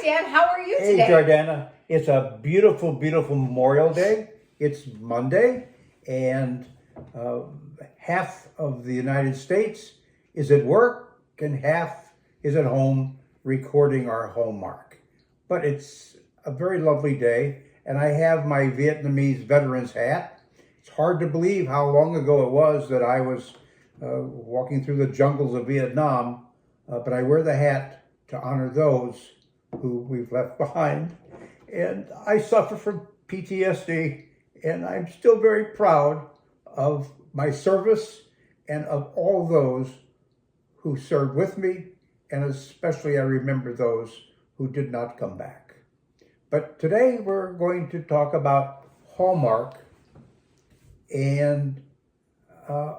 Dan. How are you Hey, today? Jordana. It's a beautiful, beautiful Memorial Day. It's Monday, and uh, half of the United States is at work, and half is at home recording our Hallmark. But it's a very lovely day, and I have my Vietnamese veteran's hat. It's hard to believe how long ago it was that I was walking through the jungles of Vietnam, but I wear the hat to honor those who we've left behind. And I suffer from PTSD, and I'm still very proud of my service and of all those who served with me, and especially I remember those who did not come back. But today we're going to talk about Hallmark, and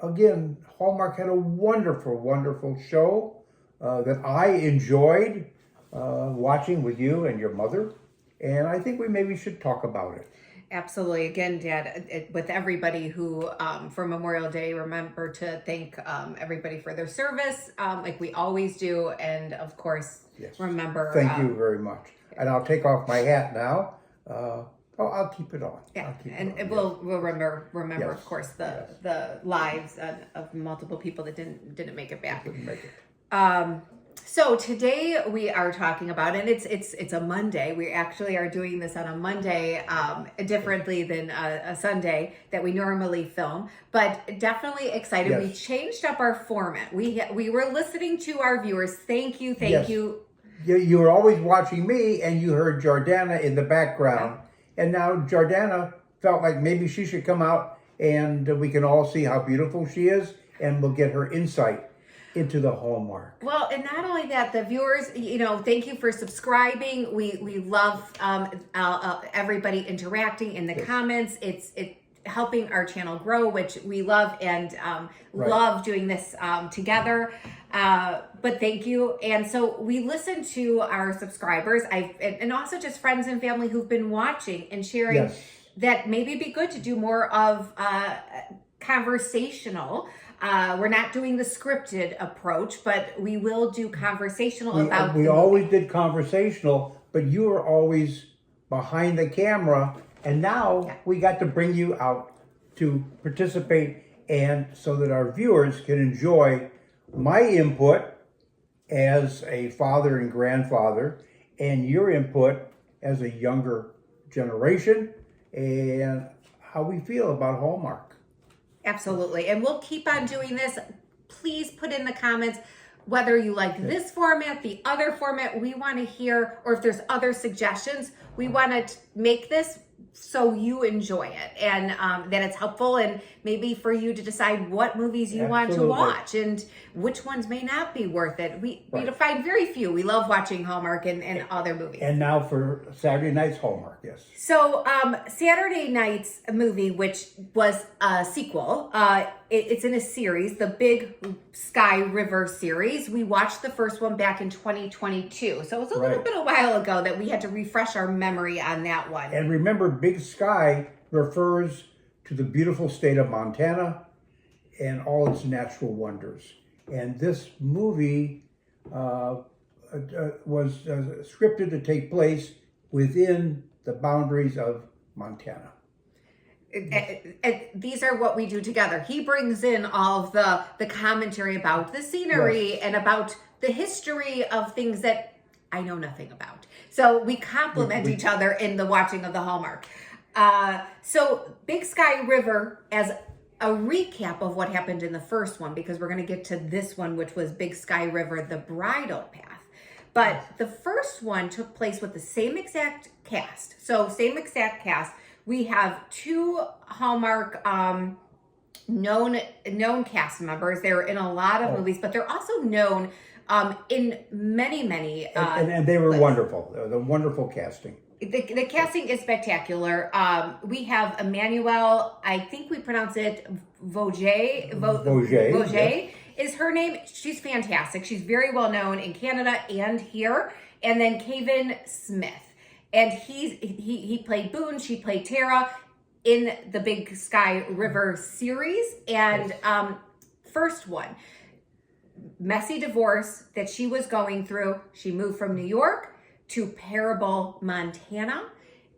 again, Hallmark had a wonderful, wonderful show that I enjoyed watching with you and your mother, and I think we maybe should talk about it. Absolutely. Again, Dad, with everybody who, for Memorial Day, remember to thank everybody for their service, like we always do. And of course, Yes. remember. Thank you very much. And I'll take off my hat now. I'll keep it on. Yeah, I'll keep it and on, we'll remember, Yes. of course, the Yes. the lives of multiple people that didn't make it back. Couldn't make it. So today we are talking about, and it's a Monday. We actually are doing this on a Monday, differently than a Sunday that we normally film. But definitely excited. Yes. We changed up our format. We were listening to our viewers. Thank you, Yes. you. You were always watching me, and you heard Jordana in the background. And now Jordana felt like maybe she should come out, and we can all see how beautiful she is, and we'll get her insight into the Hallmark. Well, and not only that, the viewers, thank you for subscribing. We love everybody interacting in the comments. It's helping our channel grow, which we love, and Right. love doing this together. But thank you. And so we listen to our subscribers, and also just friends and family who've been watching and sharing Yes. that maybe it'd be good to do more of conversational. We're not doing the scripted approach, but we will do conversational about. We always did conversational, but you were always behind the camera, and now we got to bring you out to participate, and so that our viewers can enjoy my input as a father and grandfather, and your input as a younger generation, and how we feel about Hallmark. Absolutely. And we'll keep on doing this. Please put in the comments whether you like this format, the other format. We want to hear, or if there's other suggestions, we want to make this so you enjoy it, and that it's helpful, and maybe for you to decide what movies you want to Absolutely. watch and which ones may not be worth it. We find very few. We love watching Hallmark and other movies. And now for Saturday night's Hallmark, yes. So Saturday night's movie, which was a sequel, it's in a series, the Big Sky River series. We watched the first one back in 2022. So it was a little bit a while ago that we had to refresh our memory on that one. And remember, Big Sky refers to the beautiful state of Montana and all its natural wonders. And this movie was scripted to take place within the boundaries of Montana. These are what we do together. He brings in all of the commentary about the scenery and about the history of things that I know nothing about. So we complement each other in the watching of the Hallmark. So Big Sky River, as a recap of what happened in the first one, because we're going to get to this one, which was Big Sky River, the Bridal Path. But the first one took place with the same exact cast. So same exact cast. We have two Hallmark known cast members. They're in a lot of movies, but they're also known in many. And they were wonderful. The wonderful casting. The casting is spectacular. We have Emmanuel, I think we pronounce it Vogé. Vogé is her name. She's fantastic. She's very well known in Canada and here. And then Kevin Smith. And he played Boone, she played Tara in the Big Sky River series. And first one, messy divorce that she was going through. She moved from New York to Parable, Montana.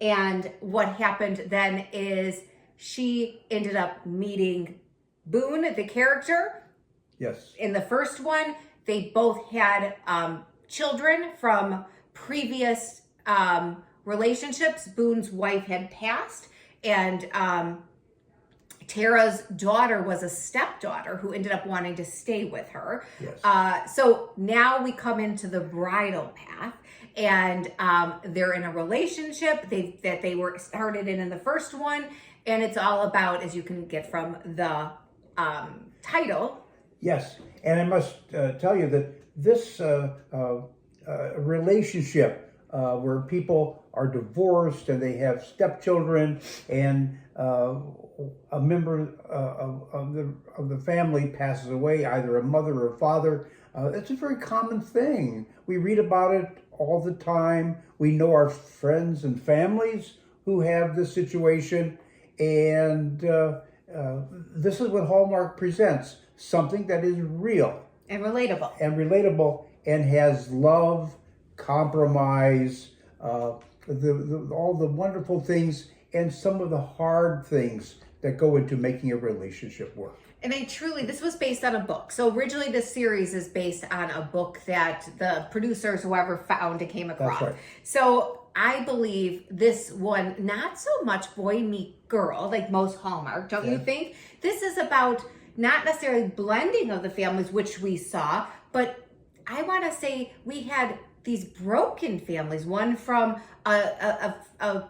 And what happened then is she ended up meeting Boone, the character. Yes. In the first one, they both had children from previous relationships. Boone's wife had passed, and Tara's daughter was a stepdaughter who ended up wanting to stay with her. Yes. So now we come into the Bridal Path, and they're in a relationship that they were started in the first one, and it's all about, as you can get from the title. Yes, and I must tell you that this relationship where people are divorced and they have stepchildren, and a member of the family passes away, either a mother or a father, it's a very common thing. We read about it all the time. We know our friends and families who have this situation, and this is what Hallmark presents. Something that is real And relatable. And has love, compromise, all the wonderful things and some of the hard things that go into making a relationship work. And this was based on a book. So originally this series is based on a book that the producers, whoever found it, came across. That's right. So I believe this one, not so much boy meet girl, like most Hallmark, don't you think? This is about not necessarily blending of the families, which we saw, but I want to say we had these broken families, one from a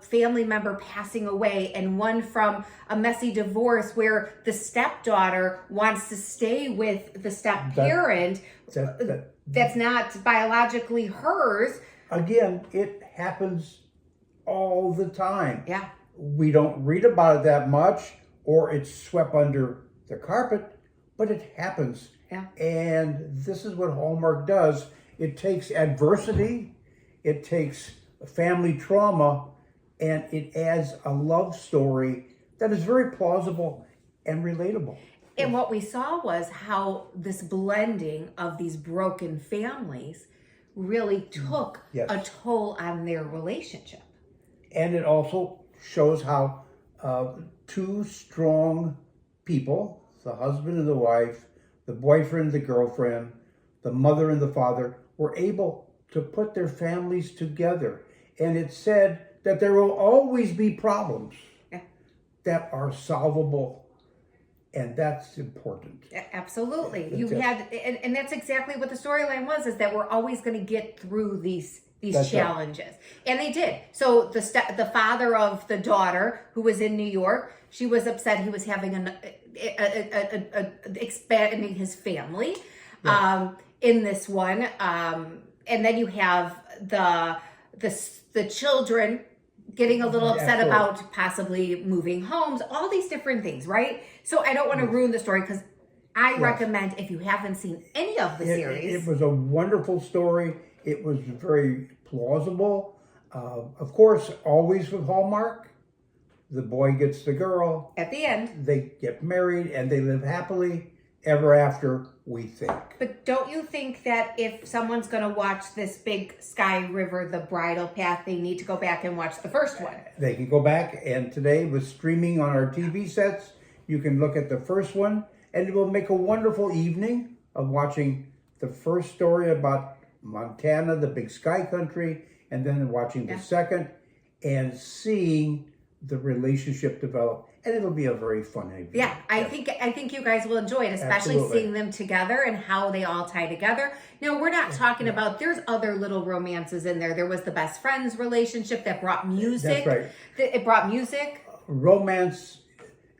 family member passing away, and one from a messy divorce where the stepdaughter wants to stay with the step parent that's not biologically hers. Again, it happens all the time. Yeah. We don't read about it that much, or it's swept under the carpet, but it happens. Yeah. And this is what Hallmark does. It takes adversity, it takes family trauma, and it adds a love story that is very plausible and relatable. And what we saw was how this blending of these broken families really took a toll on their relationship. And it also shows how two strong people, the husband and the wife, the boyfriend, the girlfriend, the mother and the father, were able to put their families together. And it said that there will always be problems that are solvable, and that's important. Absolutely. And that's exactly what the storyline was, is that we're always going to get through these challenges. Right. And they did. So the father of the daughter, who was in New York, she was upset he was having expanding his family in this one. And then you have the children getting a little upset about possibly moving homes, all these different things, right? So I don't want to ruin the story, because I recommend, if you haven't seen any of the series. It was a wonderful story. It was very plausible. Of course, always with Hallmark, the boy gets the girl. At the end. They get married and they live happily ever after, we think. But don't you think that if someone's going to watch this Big Sky River, The Bridal Path, they need to go back and watch the first one? They can go back, and today with streaming on our TV sets, you can look at the first one, and it will make a wonderful evening of watching the first story about Montana, the Big Sky Country, and then watching the second and seeing the relationship develop. And it'll be a very fun evening. Yeah, I think you guys will enjoy it, especially seeing them together and how they all tie together. Now, we're not talking about, there's other little romances in there. There was the best friends relationship that brought music. That's right. It brought music. Romance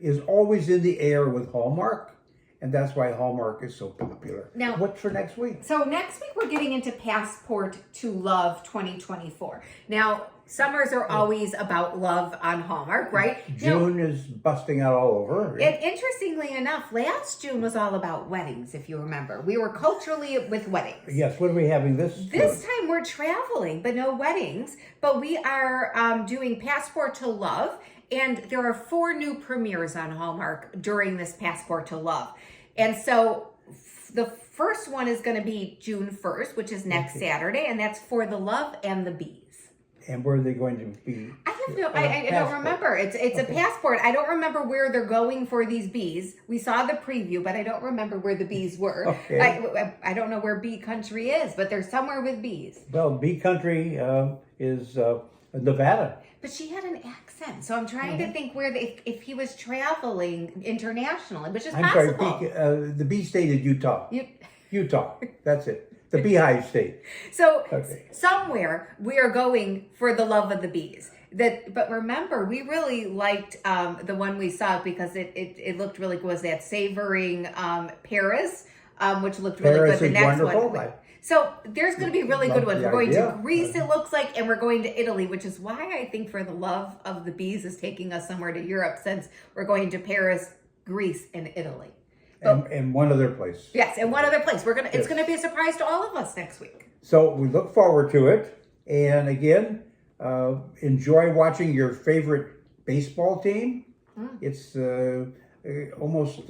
is always in the air with Hallmark, and that's why Hallmark is so popular. Now, what's for next week? So next week we're getting into Passport to Love 2024. Now, summers are always about love on Hallmark, right? June is busting out all over. And interestingly enough, last June was all about weddings, if you remember. We were culturally with weddings. Yes, what are we having this time? We're traveling, but no weddings. But we are doing Passport to Love, and there are 4 new premieres on Hallmark during this Passport to Love. And so the first one is going to be June 1st, which is next Saturday, and that's For the Love and the Bees. And where are they going to be? I have no, I don't remember. It's a passport. I don't remember where they're going for these bees. We saw the preview, but I don't remember where the bees were. Okay. I don't know where bee country is, but they're somewhere with bees. Well, bee country is Nevada. But she had an accent, so I'm trying to think where if he was traveling internationally, which is possible. Sorry, the bee state is Utah. Utah. That's it. The Beehive State. So somewhere we are going for the love of the bees. But remember, we really liked the one we saw because it looked really good. Was that Savoring Paris, which looked really Paris good. The is next wonderful. one. So there's going to be really good ones. the We're going to idea. Greece, it looks like, and we're going to Italy, which is why I think For the Love of the Bees is taking us somewhere to Europe, since we're going to Paris, Greece, and Italy. And one other place. Yes, and one other place. It's gonna be a surprise to all of us next week. So we look forward to it. And again, enjoy watching your favorite baseball team. It's almost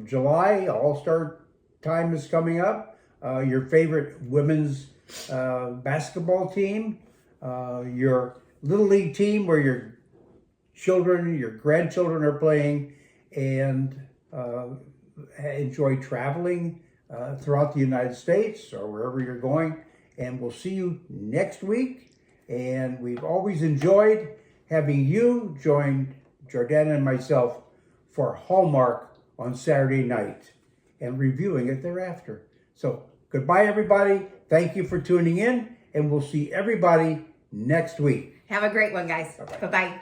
July. All-Star time is coming up. Your favorite women's basketball team. Your Little League team where your children, your grandchildren are playing. And enjoy traveling throughout the United States or wherever you're going. And we'll see you next week. And we've always enjoyed having you join Jordana and myself for Hallmark on Saturday night and reviewing it thereafter. So goodbye, everybody. Thank you for tuning in, and we'll see everybody next week. Have a great one, guys. Bye-bye.